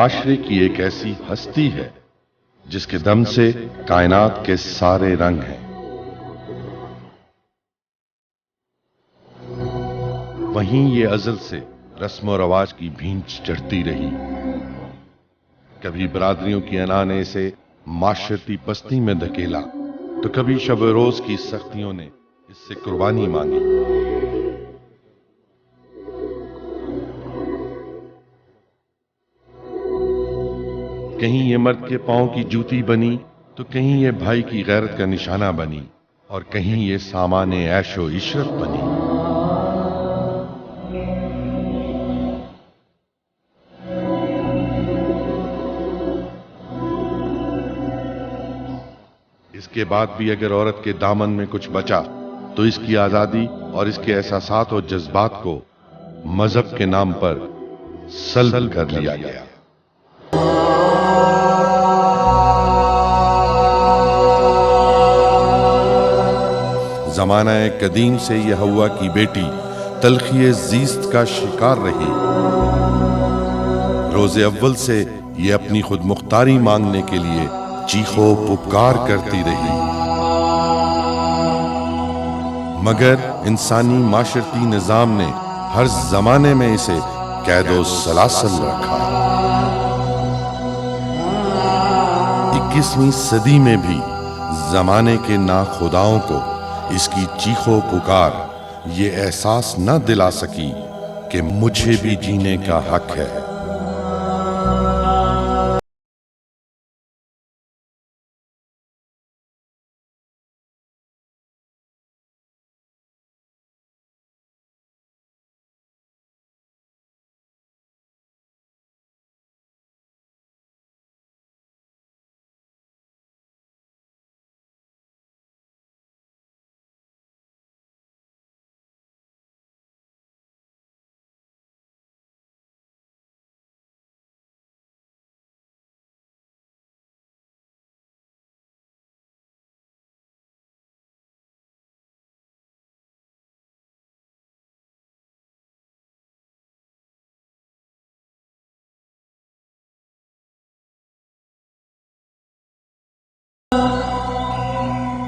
معاشرے کی ایک ایسی ہستی ہے جس کے دم سے کائنات کے سارے رنگ ہیں۔ وہیں یہ ازل سے رسم و رواج کی بھینچ چڑھتی رہی۔ کبھی برادریوں کی انا نے اسے معاشرتی پستی میں دھکیلا تو کبھی شب و روز کی سختیوں نے اس سے قربانی مانگی۔ کہیں یہ مرد کے پاؤں کی جوتی بنی تو کہیں یہ بھائی کی غیرت کا نشانہ بنی اور کہیں یہ سامان عیش و عشرت بنی۔ اس کے بعد بھی اگر عورت کے دامن میں کچھ بچا تو اس کی آزادی اور اس کے احساسات و جذبات کو مذہب کے نام پر سلب کر لیا گیا۔ زمانہ قدیم سے یہ ہوا کی بیٹی تلخی زیست کا شکار رہی۔ روز اول سے یہ اپنی خود مختاری مانگنے کے لیے چیخو پکار کرتی رہی، مگر انسانی معاشرتی نظام نے ہر زمانے میں اسے قید و سلاسل رکھا۔ 21ویں صدی میں بھی زمانے کے ناخداؤں کو اس کی چیخو پکار یہ احساس نہ دلا سکی کہ مجھے بھی جینے کا حق ہے۔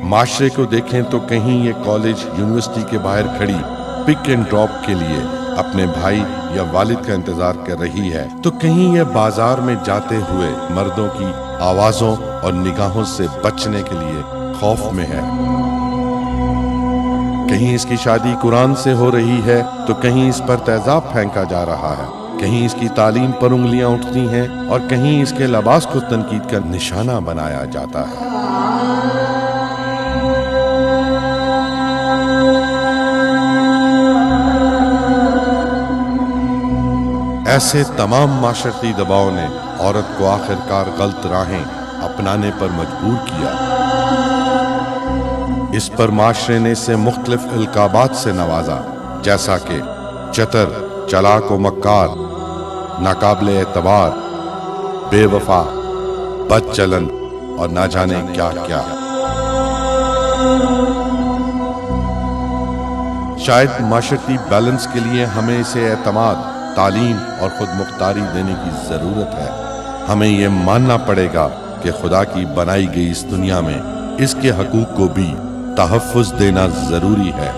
معاشرے کو دیکھیں تو کہیں یہ کالج یونیورسٹی کے باہر کھڑی پک اینڈ ڈراپ کے لیے اپنے بھائی یا والد کا انتظار کر رہی ہے تو کہیں یہ بازار میں جاتے ہوئے مردوں کی آوازوں اور نگاہوں سے بچنے کے لیے خوف میں ہے۔ کہیں اس کی شادی قرآن سے ہو رہی ہے تو کہیں اس پر تیزاب پھینکا جا رہا ہے، کہیں اس کی تعلیم پر انگلیاں اٹھتی ہیں اور کہیں اس کے لباس کو تنقید کا نشانہ بنایا جاتا ہے۔ ایسے تمام معاشرتی دباؤ نے عورت کو آخرکار غلط راہیں اپنانے پر مجبور کیا۔ اس پر معاشرے نے اسے مختلف القابات سے نوازا، جیسا کہ چتر، چلاک و مکار، ناقابل اعتبار، بے وفا، بد چلن اور نہ جانے کیا کیا۔ شاید معاشرتی بیلنس کے لیے ہمیں اسے اعتماد، تعلیم اور خود مختاری دینے کی ضرورت ہے۔ ہمیں یہ ماننا پڑے گا کہ خدا کی بنائی گئی اس دنیا میں اس کے حقوق کو بھی تحفظ دینا ضروری ہے۔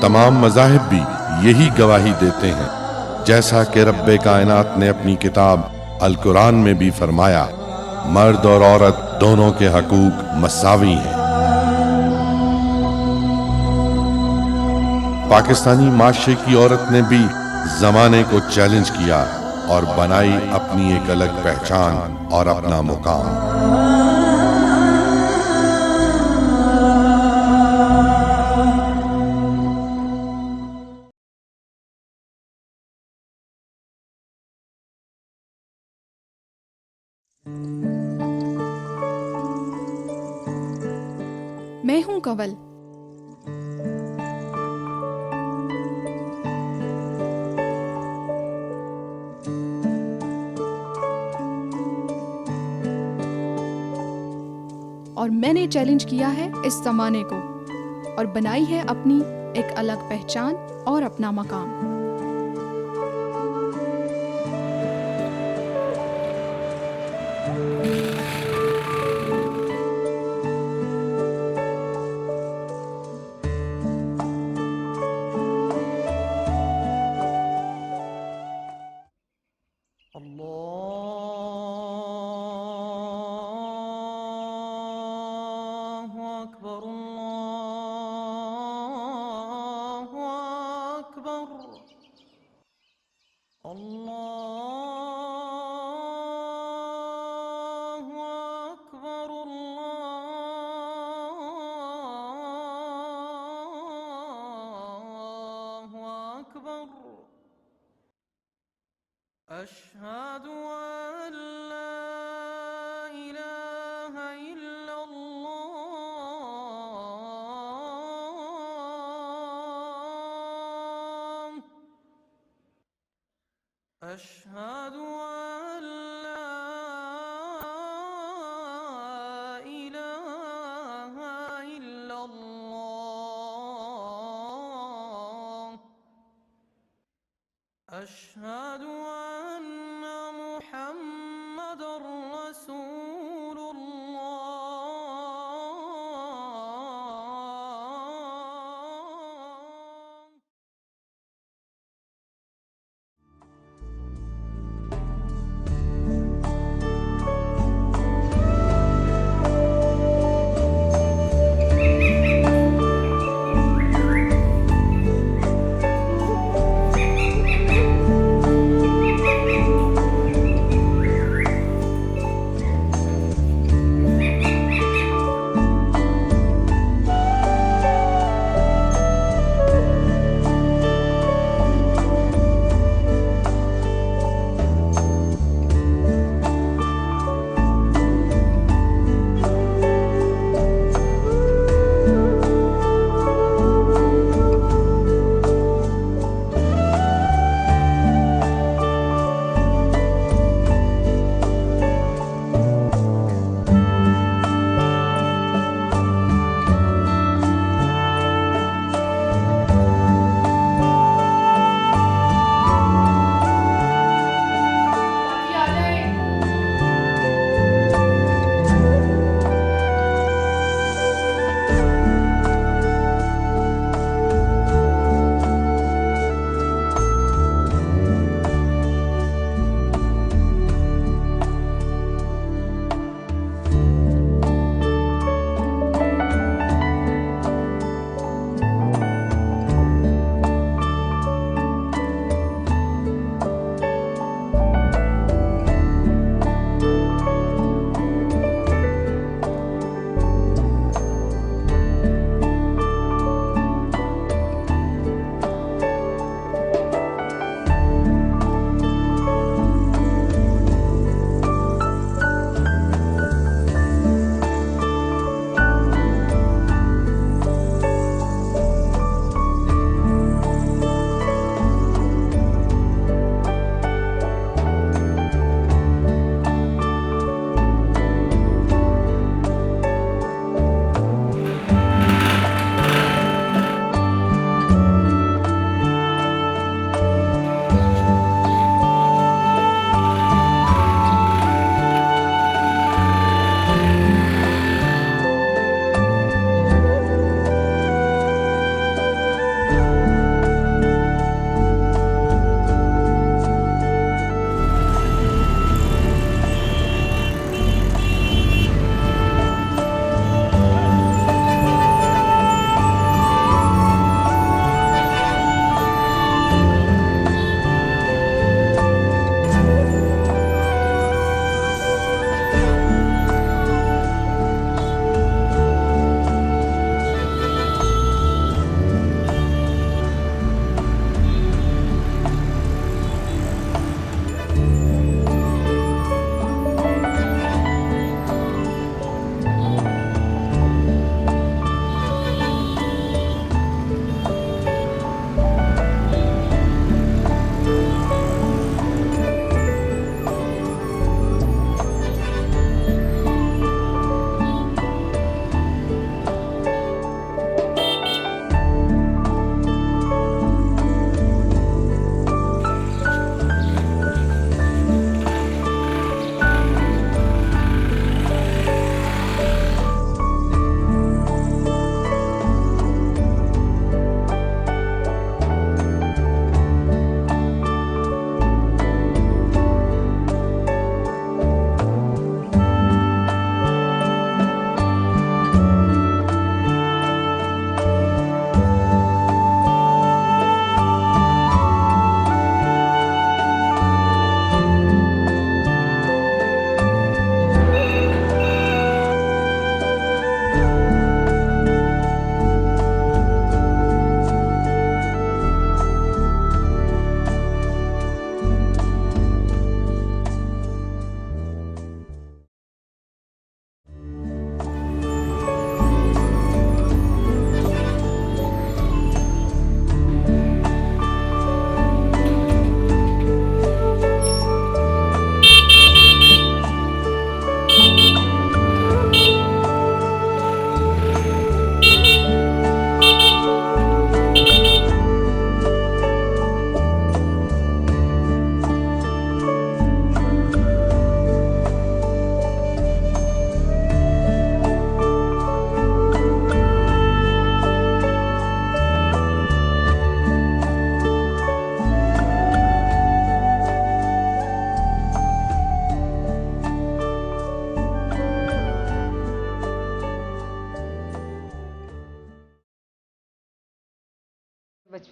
تمام مذاہب بھی یہی گواہی دیتے ہیں، جیسا کہ رب کائنات نے اپنی کتاب القرآن میں بھی فرمایا، مرد اور عورت دونوں کے حقوق مساوی ہیں۔ پاکستانی معاشرے کی عورت نے بھی زمانے کو چیلنج کیا اور بنائی اپنی ایک الگ پہچان اور اپنا مقام۔ میں ہوں کنول، اور میں نے چیلنج کیا ہے اس زمانے کو اور بنائی ہے اپنی ایک الگ پہچان اور اپنا مقام۔ الله أكبر الله أكبر أشهد أن لا إله إلا الله أشهد أن لا إله إلا الله أشهد أن محمدًا رسول الله.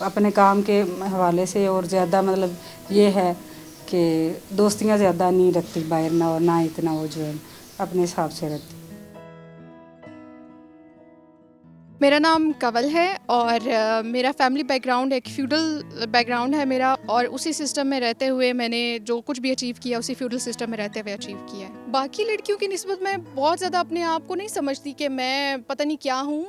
اپنے کام کے حوالے سے اور زیادہ مطلب یہ ہے کہ دوستیاں زیادہ نہیں رکھتی باہر نہ، اور نہ اتنا وہ جو ہے اپنے حساب سے رکھتی. میرا نام کنول ہے اور میرا فیملی بیک گراؤنڈ ایک فیوڈل بیک گراؤنڈ ہے میرا، اور اسی سسٹم میں رہتے ہوئے میں نے جو کچھ بھی اچیو کیا اسی فیوڈل سسٹم میں رہتے ہوئے اچیو کیا ہے. باقی لڑکیوں کی نسبت میں بہت زیادہ اپنے آپ کو نہیں سمجھتی کہ میں پتہ نہیں کیا ہوں.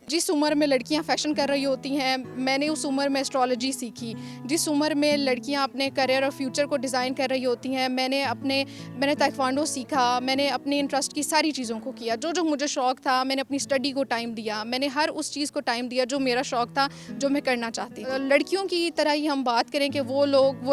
جس عمر میں لڑکیاں فیشن کر رہی ہوتی ہیں میں نے اس عمر میں اسٹرالوجی سیکھی. جس عمر میں لڑکیاں اپنے کریئر اور فیوچر کو ڈیزائن کر رہی ہوتی ہیں میں نے تائیکوانڈو سیکھا. میں نے اپنے انٹرسٹ کی ساری چیزوں کو کیا. جو مجھے شوق تھا میں نے اپنی اسٹڈی کو ٹائم دیا. میں نے ہر اس چیز کو ٹائم دیا جو میرا شوق تھا، جو میں کرنا چاہتی. لڑکیوں کی طرح ہی ہم بات کریں کہ وہ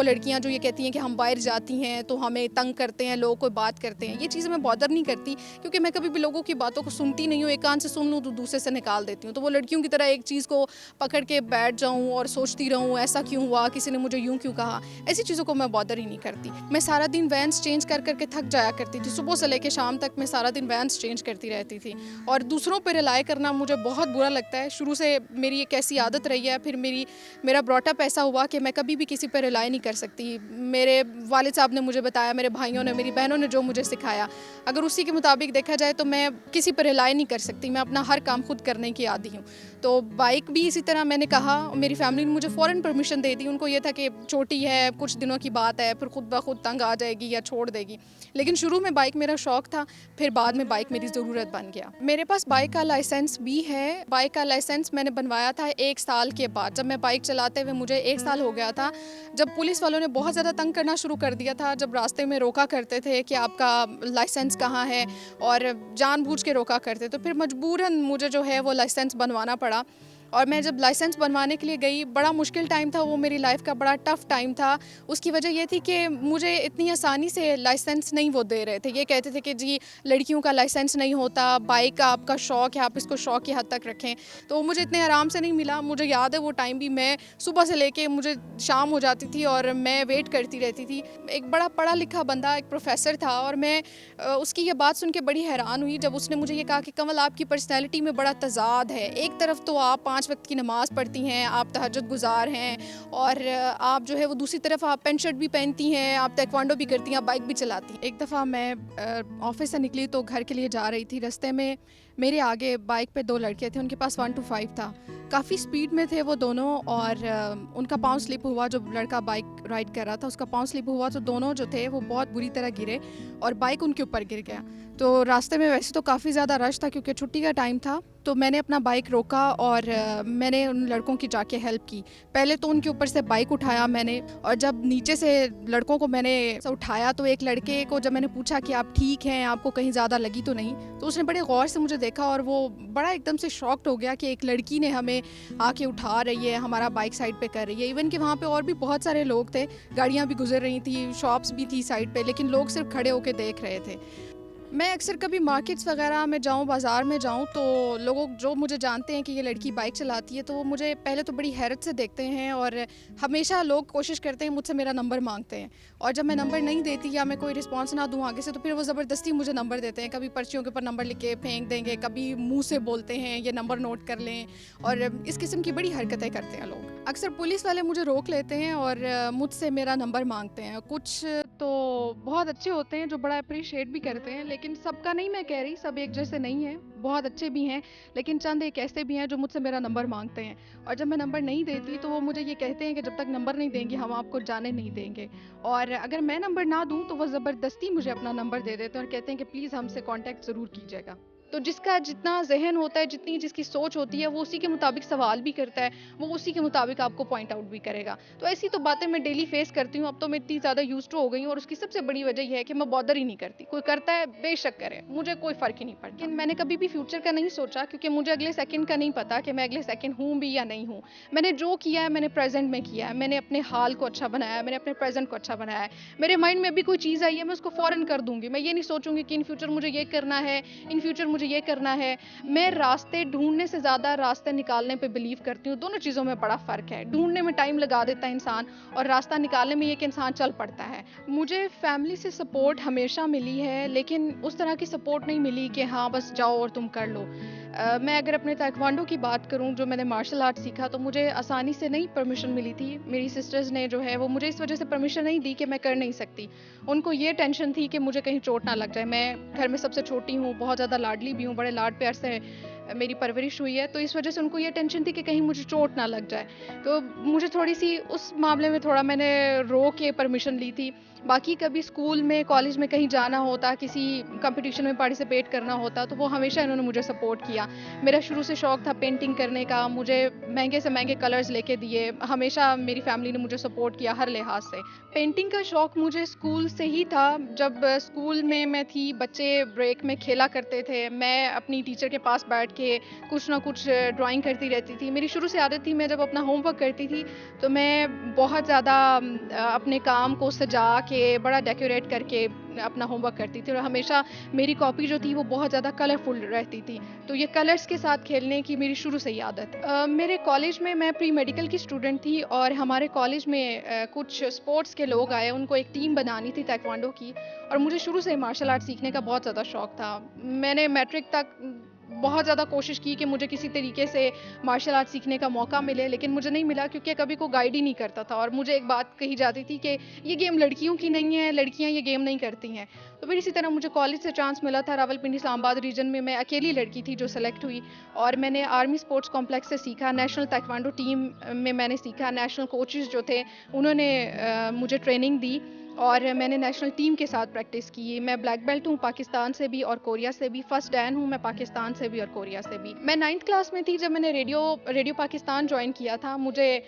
لڑکیاں جو یہ کہتی ہیں کہ ہم باہر جاتی ہیں تو ہمیں تنگ کرتے ہیں، لوگ کوئی بات کرتے ہیں، یہ چیزیں میں بادر نہیں کرتی کیونکہ میں کبھی بھی لوگوں کی باتوں کو سنتی نہیں ہوں. ایک کان سے سن لوں تو دوسرے سے نکال دیتی ہوں. تو وہ لڑکیوں کی طرح ایک چیز کو پکڑ کے بیٹھ جاؤں اور سوچتی رہوں ایسا کیوں ہوا، کسی نے مجھے یوں کیوں کہا، ایسی چیزوں کو میں بادر ہی نہیں کرتی. میں سارا دن وینس چینج کر کے تھک جایا کرتی تھی. صبح سے لے کے شام تک میں سارا دن وینس چینج کرتی رہتی تھی. اور دوسروں پہ ریلائی کرنا مجھے بہت برا لگتا ہے. شروع سے میری ایک ایسی عادت رہی ہے. پھر میرا براٹ اپ ایسا ہوا کہ میں کبھی بھی کسی پہ ریلائی نہیں کر سکتی. میرے والد صاحب نے مجھے بتایا، میرے بھائیوں نے، میری بہنوں نے جو مجھے سکھایا، اگر اسی کے مطابق دیکھا جائے تو میں کسی پہ ریلائی نہیں کر سکتی. میں اپنا ہر کام خود کرنے کی عادی ہوں. تو بائک بھی اسی طرح میں نے کہا، میری فیملی نے مجھے فوراً پرمیشن دے دی. ان کو یہ تھا کہ چھوٹی ہے، کچھ دنوں کی بات ہے، پھر خود بخود تنگ آ جائے گی یا چھوڑ دے گی. لیکن شروع میں بائک میرا شوق تھا، پھر بعد میں بائک میری ضرورت بن گیا. میرے پاس بائک کا لائسنس بھی ہے. بائک کا لائسنس میں نے بنوایا تھا 1 سال کے بعد. جب میں بائک چلاتے ہوئے مجھے 1 سال ہو گیا تھا، جب پولیس والوں نے بہت زیادہ تنگ کرنا شروع کر دیا تھا. جب راستے میں روکا کرتے تھے کہ آپ کا لائسنس کہاں ہے، اور جان بوجھ کے روکا کرتے، تو پھر مجبوراً مجھے جو ہے وہ لائسنس بنوانا پڑا. اور میں جب لائسنس بنوانے کے لیے گئی، بڑا مشکل ٹائم تھا وہ، میری لائف کا بڑا ٹف ٹائم تھا. اس کی وجہ یہ تھی کہ مجھے اتنی آسانی سے لائسنس نہیں وہ دے رہے تھے. یہ کہتے تھے کہ جی لڑکیوں کا لائسنس نہیں ہوتا، بائک کا آپ کا شوق ہے، آپ اس کو شوق کی حد تک رکھیں. تو مجھے اتنے آرام سے نہیں ملا. مجھے یاد ہے وہ ٹائم بھی، میں صبح سے لے کے مجھے شام ہو جاتی تھی اور میں ویٹ کرتی رہتی تھی. ایک بڑا پڑھا لکھا بندہ، ایک پروفیسر تھا، اور میں اس کی یہ بات سن کے بڑی حیران ہوئی جب اس نے مجھے یہ کہا کہ کنول آپ کی پرسنالٹی میں بڑا تضاد ہے. ایک طرف تو آپ 5 وقت کی نماز پڑھتی ہیں، آپ تہجد گزار ہیں، اور آپ جو ہے وہ دوسری طرف آپ پینٹ شرٹ بھی پہنتی ہیں، آپ تائیکوانڈو بھی کرتی ہیں، آپ بائک بھی چلاتی ہیں. ایک دفعہ میں آفس سے نکلی تو گھر کے لیے جا رہی تھی. رستے میں میرے آگے بائک پہ 2 لڑکے تھے. ان کے پاس 125 تھا. کافی سپیڈ میں تھے وہ دونوں، اور ان کا پاؤں سلپ ہوا. جو لڑکا بائک رائڈ کر رہا تھا اس کا پاؤں سلپ ہوا، تو دونوں جو تھے وہ بہت بری طرح گرے اور بائک ان کے اوپر گر گیا. تو راستے میں ویسے تو کافی زیادہ رش تھا کیونکہ چھٹی کا ٹائم تھا. تو میں نے اپنا بائک روکا اور میں نے ان لڑکوں کی جا کے ہیلپ کی. پہلے تو ان کے اوپر سے بائک اٹھایا میں نے، اور جب نیچے سے لڑکوں کو میں نے اٹھایا تو ایک لڑکے کو جب میں نے پوچھا کہ آپ ٹھیک ہیں، آپ کو کہیں زیادہ لگی تو نہیں، تو اس نے بڑے غور سے مجھے دیکھا اور وہ بڑا ایک دم سے شاکڈ ہو گیا کہ ایک لڑکی نے ہمیں آ کے اٹھا رہی ہے، ہمارا بائک سائڈ پہ کر رہی ہے. ایون کہ وہاں پہ اور بھی بہت سارے لوگ تھے، گاڑیاں بھی گزر رہی تھیں، شاپس بھی تھی سائڈ پہ، لیکن لوگ صرف کھڑے ہو کے دیکھ رہے تھے. میں اکثر کبھی مارکیٹس وغیرہ میں جاؤں، بازار میں جاؤں، تو لوگوں جو مجھے جانتے ہیں کہ یہ لڑکی بائک چلاتی ہے تو وہ مجھے پہلے تو بڑی حیرت سے دیکھتے ہیں، اور ہمیشہ لوگ کوشش کرتے ہیں مجھ سے میرا نمبر مانگتے ہیں. اور جب میں نمبر نہیں دیتی یا میں کوئی رسپانس نہ دوں آگے سے تو پھر وہ زبردستی مجھے نمبر دیتے ہیں. کبھی پرچیوں کے اوپر نمبر لکھ کے پھینک دیں گے، کبھی منہ سے بولتے ہیں یہ نمبر نوٹ کر لیں، اور اس قسم کی بڑی حرکتیں کرتے ہیں لوگ. اکثر پولیس والے مجھے روک لیتے ہیں اور مجھ سے میرا نمبر مانگتے ہیں. کچھ تو بہت اچھے ہوتے ہیں جو بڑا اپریشیٹ بھی کرتے ہیں، لیکن سب کا نہیں میں کہہ رہی، سب ایک جیسے نہیں ہیں. بہت اچھے بھی ہیں، لیکن چند ایک ایسے بھی ہیں جو مجھ سے میرا نمبر مانگتے ہیں. اور جب میں نمبر نہیں دیتی تو وہ مجھے یہ کہتے ہیں کہ جب تک نمبر نہیں دیں گے ہم آپ کو جانے نہیں دیں گے. اور اگر میں نمبر نہ دوں تو وہ زبردستی مجھے اپنا نمبر دے دیتے ہیں اور کہتے ہیں کہ پلیز ہم سے کانٹیکٹ ضرور کیجیے گا. تو جس کا جتنا ذہن ہوتا ہے، جتنی جس کی سوچ ہوتی ہے، وہ اسی کے مطابق سوال بھی کرتا ہے، وہ اسی کے مطابق آپ کو پوائنٹ آؤٹ بھی کرے گا. تو ایسی تو باتیں میں ڈیلی فیس کرتی ہوں. اب تو میں اتنی زیادہ یوزڈ ہو گئی ہوں، اور اس کی سب سے بڑی وجہ یہ ہے کہ میں بادر ہی نہیں کرتی. کوئی کرتا ہے بے شک کرے، مجھے کوئی فرق ہی نہیں پڑتا. لیکن میں نے کبھی بھی فیوچر کا نہیں سوچا کیونکہ مجھے اگلے سیکنڈ کا نہیں پتا کہ میں اگلے سیکنڈ ہوں بھی یا نہیں ہوں. میں نے جو کیا ہے میں نے پریزنٹ میں کیا ہے. میں نے اپنے حال کو اچھا بنایا ہے، میں نے اپنے پریزنٹ کو اچھا بنایا ہے. میرے مائنڈ میں ابھی کوئی چیز آئی ہے میں اس کو فوراً کر دوں گی. میں یہ نہیں سوچوں گی کہ ان فیوچر مجھے یہ کرنا ہے، ان فیوچر مجھے یہ کرنا ہے. میں راستے ڈھونڈنے سے زیادہ راستے نکالنے پہ بلیو کرتی ہوں. دونوں چیزوں میں بڑا فرق ہے. ڈھونڈنے میں ٹائم لگا دیتا ہے انسان، اور راستہ نکالنے میں یہ کہ انسان چل پڑتا ہے. مجھے فیملی سے سپورٹ ہمیشہ ملی ہے، لیکن اس طرح کی سپورٹ نہیں ملی کہ ہاں بس جاؤ اور تم کر لو. میں اگر اپنے تائیکوانڈو کی بات کروں، جو میں نے مارشل آرٹ سیکھا، تو مجھے آسانی سے نہیں پرمیشن ملی تھی. میری سسٹرز نے جو ہے وہ مجھے اس وجہ سے پرمیشن نہیں دی کہ میں کر نہیں سکتی. ان کو یہ ٹینشن تھی کہ مجھے کہیں چوٹ نہ لگ جائے. میں گھر میں سب سے چھوٹی ہوں، بہت زیادہ لاڈلی بھی ہوں، بڑے لاڈ پیار سے میری پرورش ہوئی ہے، تو اس وجہ سے ان کو یہ ٹینشن تھی کہ کہیں مجھے چوٹ نہ لگ جائے. تو مجھے تھوڑی سی اس معاملے میں تھوڑا میں نے رو کے پرمیشن لی تھی. باقی کبھی اسکول میں کالج میں کہیں جانا ہوتا، کسی کمپٹیشن میں پارٹیسپیٹ کرنا ہوتا، تو وہ ہمیشہ انہوں نے مجھے سپورٹ کیا. میرا شروع سے شوق تھا پینٹنگ کرنے کا، مجھے مہنگے سے مہنگے کلرز لے کے دیے. ہمیشہ میری فیملی نے مجھے سپورٹ کیا ہر لحاظ سے. پینٹنگ کا شوق مجھے اسکول سے ہی تھا. جب اسکول میں تھی، بچے بریک میں کھیلا کرتے تھے، میں اپنی ٹیچر کے پاس بیٹھ کے کچھ نہ کچھ ڈرائنگ کرتی رہتی تھی. میری شروع سے عادت تھی، میں جب اپنا ہوم ورک کرتی تھی تو میں بہت زیادہ اپنے کام کو سجا کے بڑا ڈیکوریٹ کر کے اپنا ہوم ورک کرتی تھی، اور ہمیشہ میری کاپی جو تھی وہ بہت زیادہ کلرفل رہتی تھی. تو یہ کلرز کے ساتھ کھیلنے کی میری شروع سے ہی عادت ہے. میرے کالج میں پری میڈیکل کی اسٹوڈنٹ تھی، اور ہمارے کالج میں کچھ اسپورٹس کے لوگ آئے، ان کو ایک ٹیم بنانی تھی تائیکوانڈو کی، اور مجھے شروع سے مارشل آرٹ سیکھنے کا بہت زیادہ شوق تھا. میں نے میٹرک تک بہت زیادہ کوشش کی کہ مجھے کسی طریقے سے مارشل آرٹ سیکھنے کا موقع ملے، لیکن مجھے نہیں ملا کیونکہ کبھی کوئی گائیڈ ہی نہیں کرتا تھا. اور مجھے ایک بات کہی جاتی تھی کہ یہ گیم لڑکیوں کی نہیں ہے، لڑکیاں یہ گیم نہیں کرتی ہیں. تو پھر اسی طرح مجھے کالج سے چانس ملا تھا. راولپنڈی اسلام آباد ریجن میں اکیلی لڑکی تھی جو سلیکٹ ہوئی، اور میں نے آرمی اسپورٹس کمپلیکس سے سیکھا. نیشنل تائیکوانڈو ٹیم میں نے سیکھا. نیشنل کوچز جو تھے انہوں نے مجھے ٹریننگ دی، اور میں نے نیشنل ٹیم کے ساتھ پریکٹس کی. میں بلیک بیلٹ ہوں پاکستان سے بھی اور کوریا سے بھی. فرسٹ ڈین ہوں میں پاکستان سے بھی اور کوریا سے بھی. میں 9th کلاس میں تھی جب میں نے ریڈیو پاکستان جوائن کیا تھا. مجھے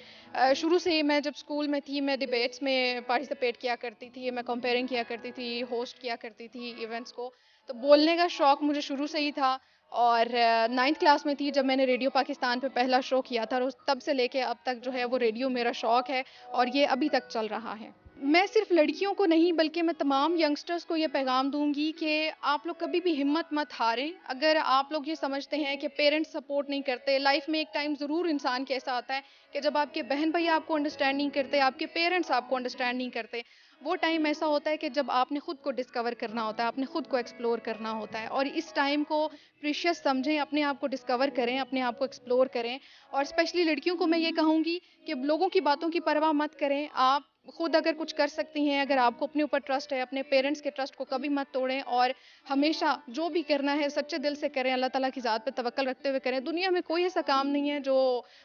شروع سے ہی، میں جب اسکول میں تھی، میں ڈبیٹس میں پارٹیسپیٹ کیا کرتی تھی، میں کمپیئرنگ کیا کرتی تھی، ہوسٹ کیا کرتی تھی ایونٹس کو. تو بولنے کا شوق مجھے شروع سے ہی تھا. اور 9th کلاس میں تھی جب میں نے ریڈیو پاکستان پہ پہلا شو کیا تھا، اور تب سے لے کے اب تک جو ہے وہ ریڈیو میرا شوق ہے، اور یہ ابھی تک چل رہا ہے. میں صرف لڑکیوں کو نہیں بلکہ میں تمام ینگسٹرز کو یہ پیغام دوں گی کہ آپ لوگ کبھی بھی ہمت مت ہاریں. اگر آپ لوگ یہ سمجھتے ہیں کہ پیرنٹس سپورٹ نہیں کرتے، لائف میں ایک ٹائم ضرور انسان کے ایسا آتا ہے کہ جب آپ کے بہن بھائی آپ کو انڈرسٹینڈ نہیں کرتے، آپ کے پیرنٹس آپ کو انڈرسٹینڈ نہیں کرتے. وہ ٹائم ایسا ہوتا ہے کہ جب آپ نے خود کو ڈسکور کرنا ہوتا ہے، آپ نے خود کو ایکسپلور کرنا ہوتا ہے، اور اس ٹائم کو پریشیس سمجھیں، اپنے آپ کو ڈسکور کریں، اپنے آپ کو ایکسپلور کریں. اور اسپیشلی لڑکیوں کو میں یہ کہوں گی کہ لوگوں کی باتوں کی پرواہ مت کریں. آپ خود اگر کچھ کر سکتی ہیں، اگر آپ کو اپنے اوپر ٹرسٹ ہے، اپنے پیرنٹس کے ٹرسٹ کو کبھی مت توڑیں، اور ہمیشہ جو بھی کرنا ہے سچے دل سے کریں، اللہ تعالیٰ کی ذات پہ توکل رکھتے ہوئے کریں. دنیا میں کوئی ایسا کام نہیں ہے جو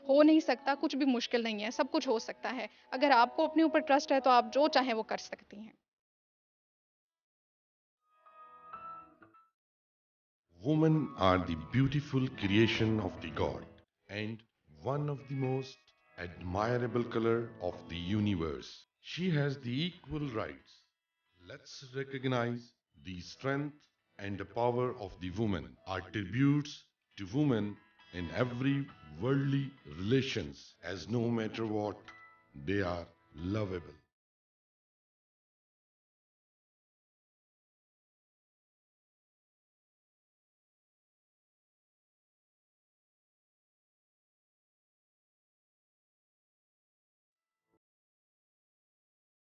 ہو نہیں سکتا، کچھ بھی مشکل نہیں ہے، سب کچھ ہو سکتا ہے. اگر آپ کو اپنے اوپر ٹرسٹ ہے تو آپ جو چاہیں وہ کر سکتی ہیں. Women are the beautiful creation of the God and one of the most admirable color of the universe. She has the equal rights. Let's recognize the strength and the power of the woman. Our tributes to women in every worldly relations, as no matter what, they are lovable.